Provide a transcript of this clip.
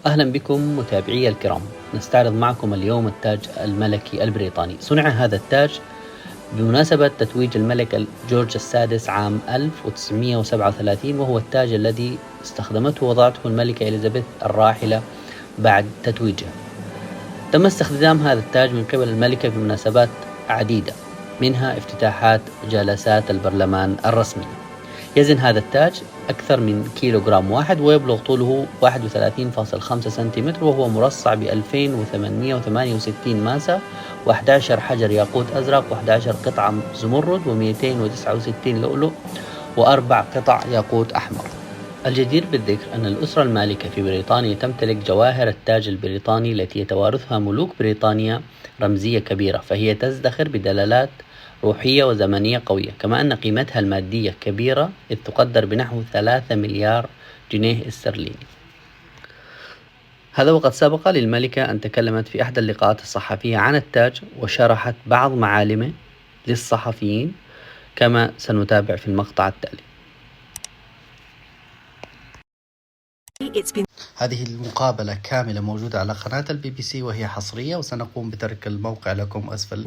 أهلا بكم متابعي الكرام. نستعرض معكم اليوم التاج الملكي البريطاني. صنع هذا التاج بمناسبة تتويج الملك جورج السادس عام 1937، وهو التاج الذي استخدمته وضعته الملكة إليزابيث الراحلة بعد تتويجها. تم استخدام هذا التاج من قبل الملكة في مناسبات عديدة، منها افتتاحات جلسات البرلمان الرسمي. يزن هذا التاج أكثر من كيلوغرام واحد، ويبلغ طوله 31.5 سنتيمتر، وهو مرصع ب 2868 ماسة، و11 حجر ياقوت أزرق، و11 قطعة زمرد، و269 لؤلؤ، وأربع قطع ياقوت أحمر. الجدير بالذكر أن الأسرة المالكة في بريطانيا تمتلك جواهر التاج البريطاني التي يتوارثها ملوك بريطانيا رمزية كبيرة، فهي تزدخر بدلالات روحية وزمنية قوية، كما أن قيمتها المادية كبيرة، إذ تقدر بنحو 3 مليار جنيه استرليني. هذا وقد سبق للملكة أن تكلمت في إحدى اللقاءات الصحفية عن التاج وشرحت بعض معالمه للصحفيين، كما سنتابع في المقطع التالي. هذه المقابلة كاملة موجودة على قناة الBBC، وهي حصرية، وسنقوم بترك الموقع لكم أسفل.